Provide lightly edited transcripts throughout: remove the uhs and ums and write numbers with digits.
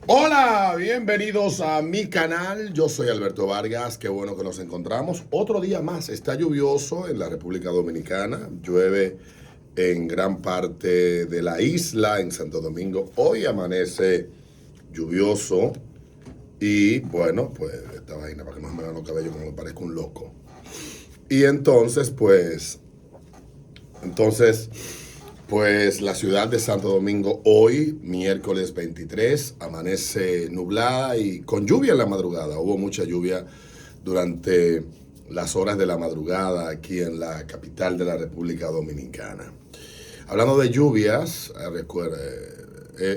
Hola, bienvenidos a mi canal. Yo soy Alberto Vargas. Qué bueno que nos encontramos. Otro día más. Está lluvioso en la República Dominicana. Llueve en gran parte de la isla, en Santo Domingo. Hoy amanece lluvioso. Y bueno, pues esta vaina para que no se me vean los cabellos como me parezco un loco. Y entonces, pues la ciudad de Santo Domingo hoy, miércoles 23, amanece nublada y con lluvia en la madrugada. Hubo mucha lluvia durante las horas de la madrugada aquí en la capital de la República Dominicana. Hablando de lluvias,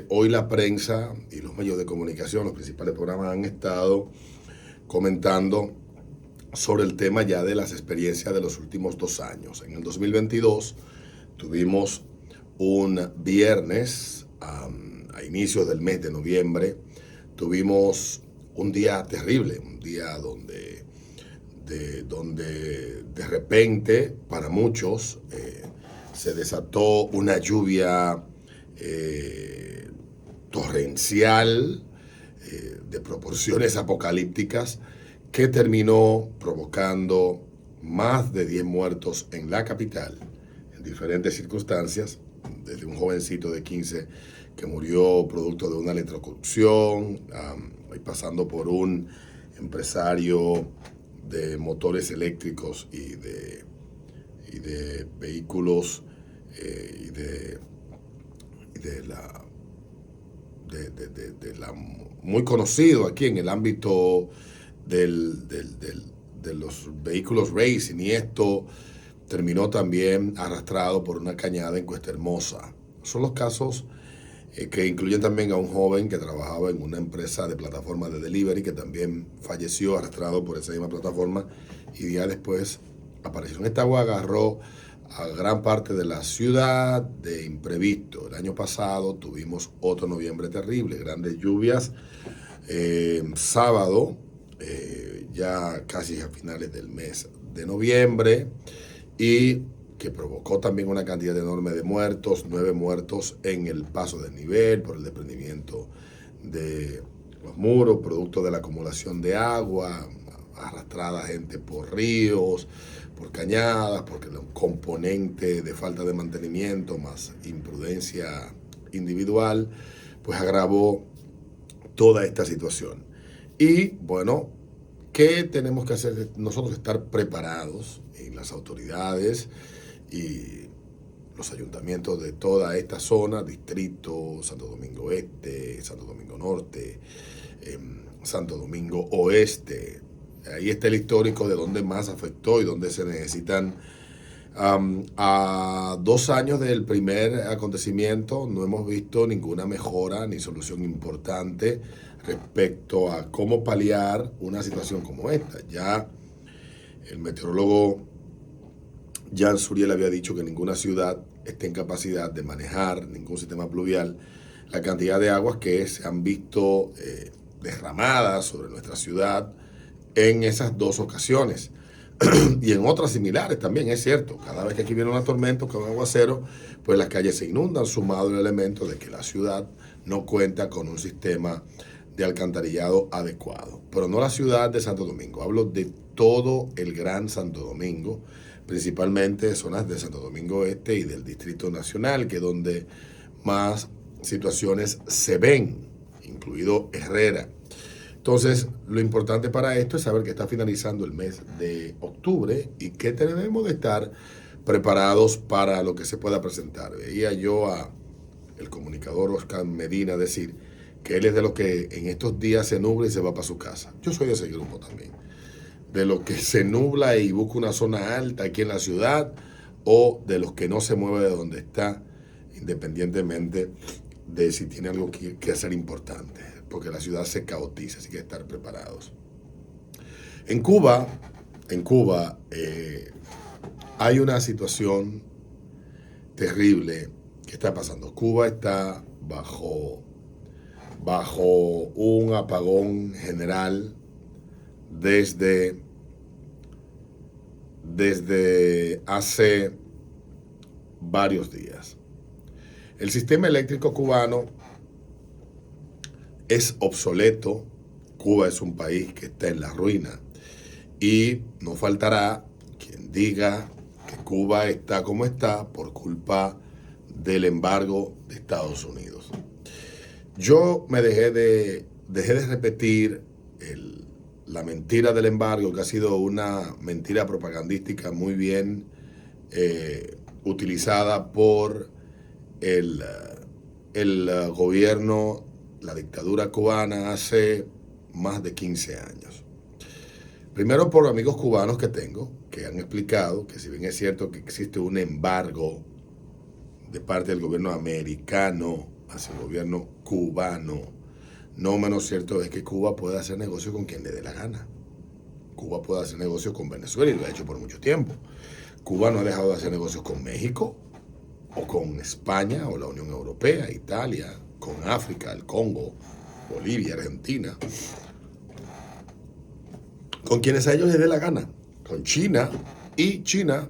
hoy la prensa y los medios de comunicación, los principales programas han estado comentando sobre el tema ya de las experiencias de los últimos 2 años. En el 2022 tuvimos un viernes, a inicios del mes de noviembre, tuvimos un día terrible, un día donde de repente para muchos se desató una lluvia torrencial de proporciones apocalípticas que terminó provocando más de 10 muertos en la capital en diferentes circunstancias, desde un jovencito de 15 que murió producto de una electrocución, y pasando por un empresario de motores eléctricos y de vehículos y de la muy conocido aquí en el ámbito de los vehículos racing, y esto terminó también arrastrado por una cañada en Cuesta Hermosa. Son los casos que incluyen también a un joven que trabajaba en una empresa de plataforma de delivery que también falleció arrastrado por esa misma plataforma y días después apareció. Esta agua agarró a gran parte de la ciudad de imprevisto. El año pasado tuvimos otro noviembre terrible, grandes lluvias. Sábado, ya casi a finales del mes de noviembre, y que provocó también una cantidad enorme de muertos, 9 muertos en el paso del nivel por el desprendimiento de los muros, producto de la acumulación de agua, arrastrada gente por ríos, por cañadas, porque el componente de falta de mantenimiento más imprudencia individual, pues agravó toda esta situación. Y bueno, ¿qué tenemos que hacer? Nosotros estar preparados, y las autoridades y los ayuntamientos de toda esta zona, Distrito, Santo Domingo Este, Santo Domingo Norte, Santo Domingo Oeste. Ahí está el histórico de dónde más afectó y dónde se necesitan. A 2 años del primer acontecimiento no hemos visto ninguna mejora ni solución importante respecto a cómo paliar una situación como esta. Ya el meteorólogo Jan Suriel había dicho que ninguna ciudad esté en capacidad de manejar ningún sistema pluvial la cantidad de aguas que se han visto derramadas sobre nuestra ciudad en esas 2 ocasiones. Y en otras similares también, es cierto. Cada vez que aquí viene una tormenta con aguacero, pues las calles se inundan, sumado el elemento de que la ciudad no cuenta con un sistema de alcantarillado adecuado. Pero no la ciudad de Santo Domingo, hablo de todo el Gran Santo Domingo, principalmente zonas de Santo Domingo Este y del Distrito Nacional, que es donde más situaciones se ven, incluido Herrera. Entonces, lo importante para esto es saber que está finalizando el mes de octubre y que tenemos de estar preparados para lo que se pueda presentar. Veía yo a el comunicador Oscar Medina decir que él es de los que en estos días se nubla y se va para su casa. Yo soy de ese grupo también. De los que se nubla y busca una zona alta aquí en la ciudad, o de los que no se mueve de donde está, independientemente de si tiene algo que hacer importante, porque la ciudad se caotiza, así que estar preparados. En Cuba, hay una situación terrible que está pasando. Cuba está bajo un apagón general desde, desde hace varios días. El sistema eléctrico cubano es obsoleto. Cuba es un país que está en la ruina y no faltará quien diga que Cuba está como está por culpa del embargo de Estados Unidos. Yo me dejé de repetir la mentira del embargo, que ha sido una mentira propagandística muy bien utilizada por el, gobierno, la dictadura cubana hace más de 15 años. Primero por amigos cubanos que tengo, que han explicado que si bien es cierto que existe un embargo de parte del gobierno americano hacia el gobierno cubano, no menos cierto es que Cuba puede hacer negocio con quien le dé la gana. Cuba puede hacer negocio con Venezuela y lo ha hecho por mucho tiempo. Cuba no ha dejado de hacer negocios con México o con España o la Unión Europea, Italia, con África, el Congo, Bolivia, Argentina, con quienes a ellos les dé la gana, con China, y China,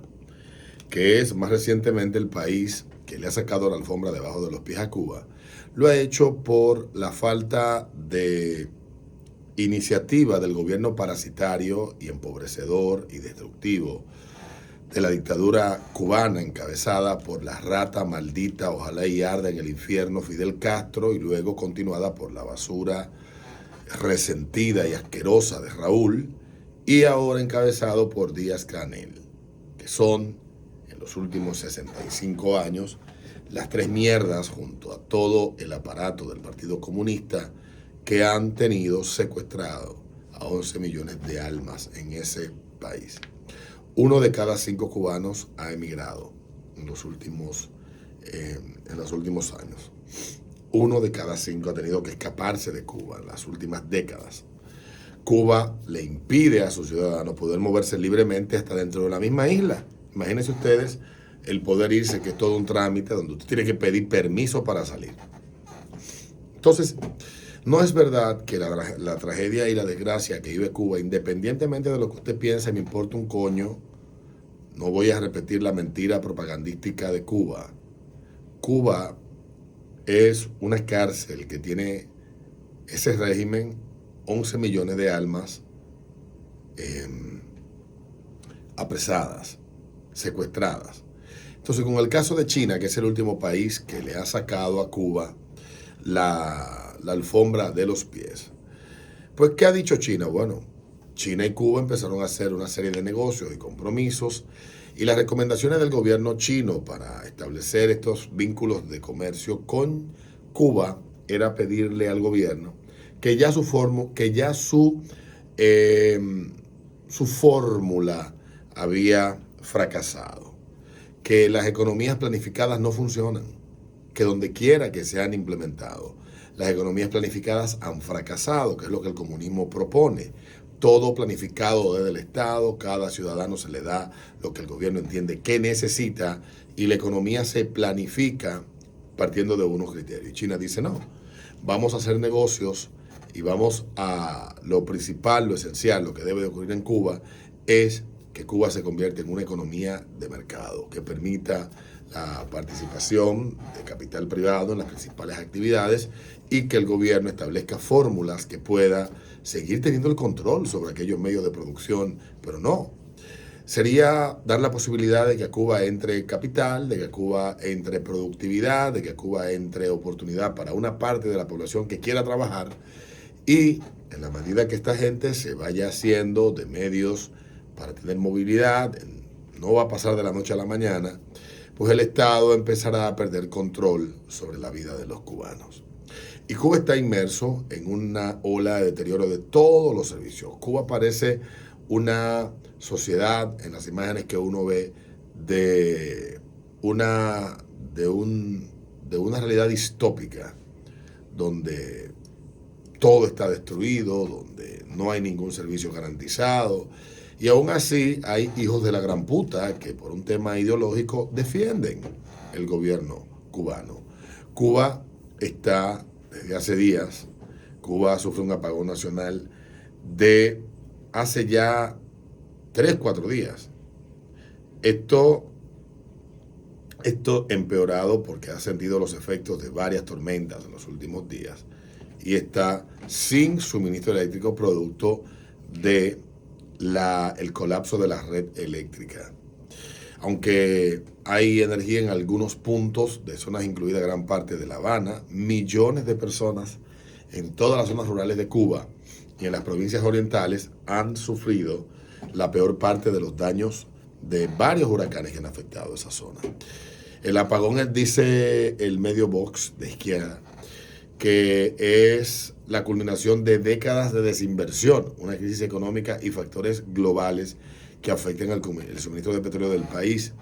que es más recientemente el país que le ha sacado la alfombra debajo de los pies a Cuba, lo ha hecho por la falta de iniciativa del gobierno parasitario y empobrecedor y destructivo de la dictadura cubana encabezada por la rata maldita, ojalá y arda en el infierno, Fidel Castro, y luego continuada por la basura resentida y asquerosa de Raúl, y ahora encabezado por Díaz-Canel, que son, en los últimos 65 años, las tres mierdas junto a todo el aparato del Partido Comunista que han tenido secuestrado a 11 millones de almas en ese país. 1 de cada 5 cubanos ha emigrado en los últimos años. 1 de cada 5 ha tenido que escaparse de Cuba en las últimas décadas. Cuba le impide a sus ciudadanos poder moverse libremente hasta dentro de la misma isla. Imagínense ustedes el poder irse, que es todo un trámite donde usted tiene que pedir permiso para salir. Entonces, no es verdad que la tragedia y la desgracia que vive Cuba, independientemente de lo que usted piense, me importa un coño, no voy a repetir la mentira propagandística de Cuba. Cuba es una cárcel que tiene ese régimen 11 millones de almas apresadas, secuestradas. Entonces, con el caso de China, que es el último país que le ha sacado a Cuba la alfombra de los pies, pues, ¿qué ha dicho China? Bueno, China y Cuba empezaron a hacer una serie de negocios y compromisos, y las recomendaciones del gobierno chino para establecer estos vínculos de comercio con Cuba era pedirle al gobierno que ya su fórmula había fracasado, que las economías planificadas no funcionan, que donde quiera que se han implementado, las economías planificadas han fracasado, que es lo que el comunismo propone. Todo planificado desde el Estado, cada ciudadano se le da lo que el gobierno entiende que necesita, y la economía se planifica partiendo de unos criterios. Y China dice no, vamos a hacer negocios y vamos a lo principal, lo esencial, lo que debe de ocurrir en Cuba es que Cuba se convierta en una economía de mercado que permita la participación de capital privado en las principales actividades y que el gobierno establezca fórmulas que pueda seguir teniendo el control sobre aquellos medios de producción, pero no. Sería dar la posibilidad de que a Cuba entre capital, de que a Cuba entre productividad, de que a Cuba entre oportunidad para una parte de la población que quiera trabajar, y en la medida que esta gente se vaya haciendo de medios para tener movilidad, no va a pasar de la noche a la mañana, pues el Estado empezará a perder control sobre la vida de los cubanos. Y Cuba está inmerso en una ola de deterioro de todos los servicios. Cuba parece una sociedad, en las imágenes que uno ve, de una realidad distópica, donde todo está destruido, donde no hay ningún servicio garantizado. Y aún así hay hijos de la gran puta que por un tema ideológico defienden el gobierno cubano. Cuba está, desde hace días, Cuba sufre un apagón nacional de hace ya 3-4 días. Esto empeorado porque ha sentido los efectos de varias tormentas en los últimos días. y está sin suministro eléctrico producto de el colapso de la red eléctrica. Aunque hay energía en algunos puntos de zonas, incluida gran parte de La Habana, millones de personas en todas las zonas rurales de Cuba y en las provincias orientales han sufrido la peor parte de los daños de varios huracanes que han afectado esa zona. El apagón, dice el medio Vox de izquierda, que es la culminación de décadas de desinversión, una crisis económica y factores globales que afecten el suministro de petróleo del país.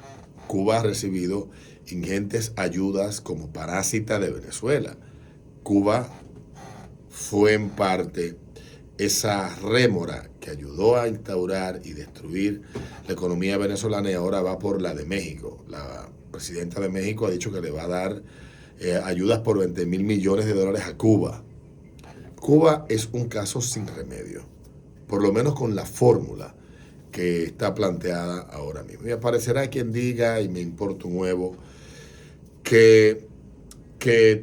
Cuba ha recibido ingentes ayudas como parásita de Venezuela. Cuba fue en parte esa rémora que ayudó a instaurar y destruir la economía venezolana y ahora va por la de México. La presidenta de México ha dicho que le va a dar ayudas por 20.000 millones de dólares a Cuba. Cuba es un caso sin remedio, por lo menos con la fórmula que está planteada ahora mismo. Y aparecerá quien diga, y me importa un huevo, que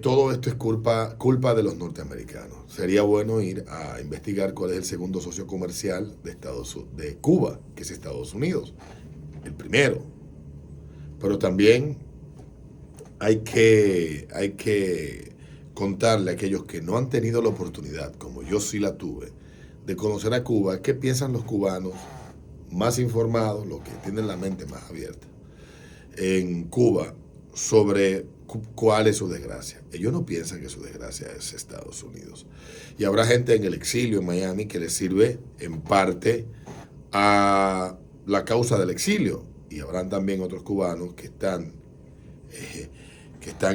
todo esto es culpa de los norteamericanos. Sería bueno ir a investigar cuál es el segundo socio comercial de Cuba, que es Estados Unidos, el primero. Pero también hay que contarle a aquellos que no han tenido la oportunidad, como yo sí la tuve, de conocer a Cuba, qué piensan los cubanos más informados, los que tienen la mente más abierta en Cuba sobre cuál es su desgracia. Ellos no piensan que su desgracia es Estados Unidos. Y habrá gente en el exilio en Miami que le sirve en parte a la causa del exilio. Y habrán también otros cubanos que están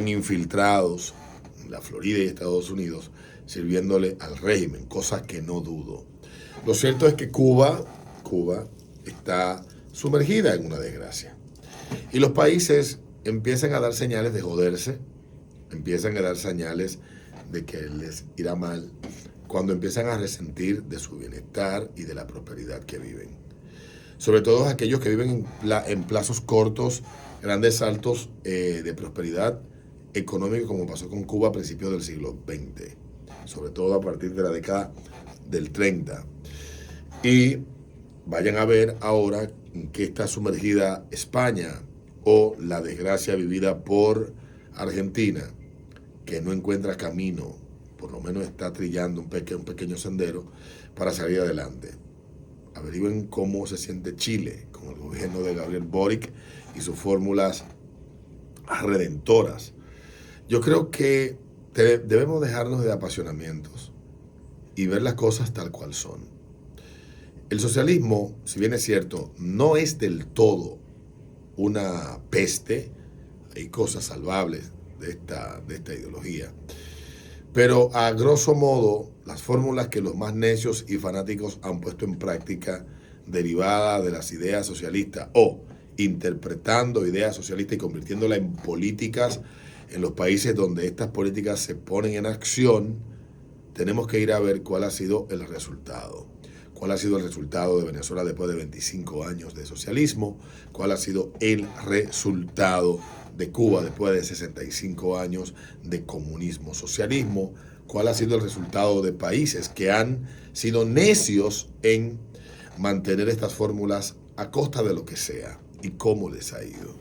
infiltrados en la Florida y Estados Unidos sirviéndole al régimen, cosas que no dudo. Lo cierto es que Cuba está sumergida en una desgracia. Y los países empiezan a dar señales de joderse, empiezan a dar señales de que les irá mal cuando empiezan a resentir de su bienestar y de la prosperidad que viven. Sobre todo aquellos que viven en plazos cortos, grandes saltos de prosperidad económica, como pasó con Cuba a principios del siglo XX, sobre todo a partir de la década del 30. Y vayan a ver ahora en qué está sumergida España o la desgracia vivida por Argentina, que no encuentra camino, por lo menos está trillando un pequeño sendero para salir adelante. Averigüen cómo se siente Chile con el gobierno de Gabriel Boric y sus fórmulas redentoras. Yo creo que debemos dejarnos de apasionamientos y ver las cosas tal cual son. El socialismo, si bien es cierto, no es del todo una peste. Hay cosas salvables de esta ideología. Pero a grosso modo, las fórmulas que los más necios y fanáticos han puesto en práctica derivadas de las ideas socialistas o interpretando ideas socialistas y convirtiéndolas en políticas en los países donde estas políticas se ponen en acción, tenemos que ir a ver cuál ha sido el resultado. ¿Cuál ha sido el resultado de Venezuela después de 25 años de socialismo? ¿Cuál ha sido el resultado de Cuba después de 65 años de comunismo, socialismo? ¿Cuál ha sido el resultado de países que han sido necios en mantener estas fórmulas a costa de lo que sea? ¿Y cómo les ha ido?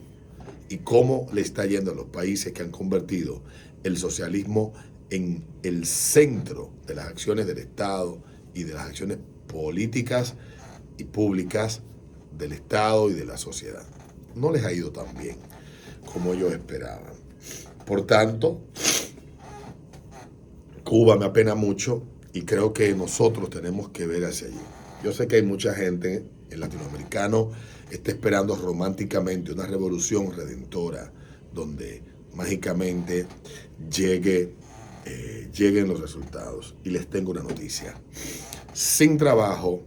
¿Y cómo le está yendo a los países que han convertido el socialismo en el centro de las acciones del Estado y de las acciones políticas y públicas del Estado y de la sociedad? No les ha ido tan bien como ellos esperaban. Por tanto, Cuba me apena mucho y creo que nosotros tenemos que ver hacia allí. Yo sé que hay mucha gente, el latinoamericano está esperando románticamente una revolución redentora donde mágicamente lleguen los resultados. Y les tengo una noticia. Sin trabajo,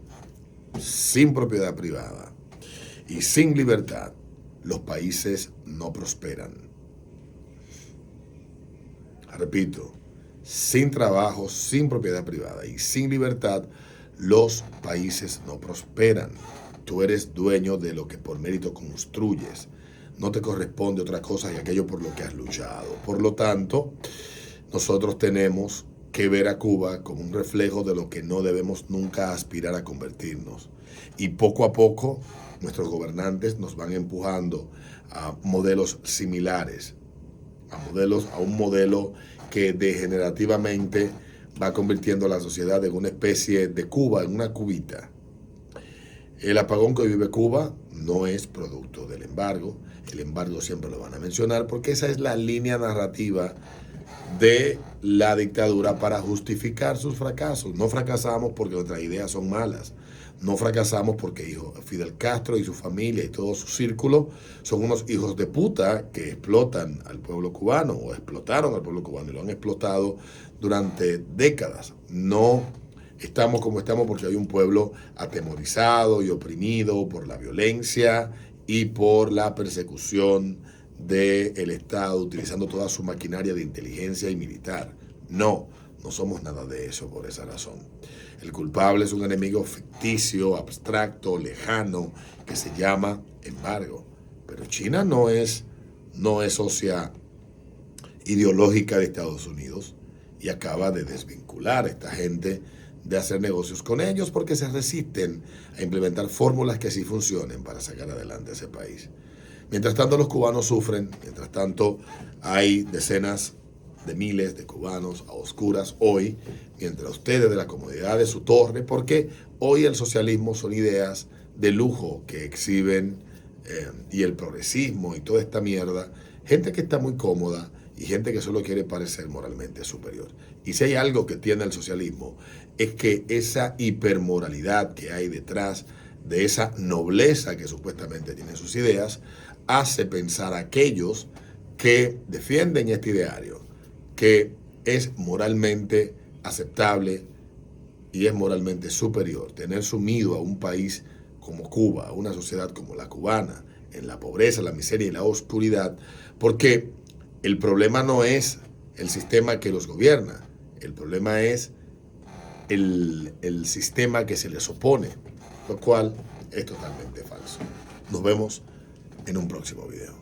sin propiedad privada y sin libertad, los países no prosperan. Repito, sin trabajo, sin propiedad privada y sin libertad, los países no prosperan. Tú eres dueño de lo que por mérito construyes. No te corresponde otra cosa que aquello por lo que has luchado. Por lo tanto, nosotros tenemos que ver a Cuba como un reflejo de lo que no debemos nunca aspirar a convertirnos. Y poco a poco nuestros gobernantes nos van empujando a modelos similares, a un modelo que degenerativamente va convirtiendo a la sociedad en una especie de Cuba, en una cubita. El apagón que vive Cuba no es producto del embargo. El embargo siempre lo van a mencionar porque esa es la línea narrativa de la dictadura para justificar sus fracasos. No fracasamos porque nuestras ideas son malas. No fracasamos porque Fidel Castro y su familia y todo su círculo son unos hijos de puta que explotan al pueblo cubano o explotaron al pueblo cubano y lo han explotado durante décadas. No estamos como estamos porque hay un pueblo atemorizado y oprimido por la violencia y por la persecución del Estado utilizando toda su maquinaria de inteligencia y militar. No somos nada de eso por esa razón. El culpable es un enemigo ficticio, abstracto, lejano, que se llama embargo. Pero China no es socia ideológica de Estados Unidos y acaba de desvincular a esta gente de hacer negocios con ellos porque se resisten a implementar fórmulas que sí funcionen para sacar adelante a ese país. Mientras tanto, los cubanos sufren, mientras tanto, hay decenas de miles de cubanos a oscuras hoy, mientras ustedes de la comodidad de su torre, porque hoy el socialismo son ideas de lujo que exhiben y el progresismo y toda esta mierda, gente que está muy cómoda y gente que solo quiere parecer moralmente superior. Y si hay algo que tiene el socialismo, es que esa hipermoralidad que hay detrás de esa nobleza que supuestamente tienen sus ideas, hace pensar a aquellos que defienden este ideario, que es moralmente aceptable y es moralmente superior tener sumido a un país como Cuba, a una sociedad como la cubana, en la pobreza, la miseria y la oscuridad, porque el problema no es el sistema que los gobierna, el problema es el sistema que se les opone, lo cual es totalmente falso. Nos vemos en un próximo video.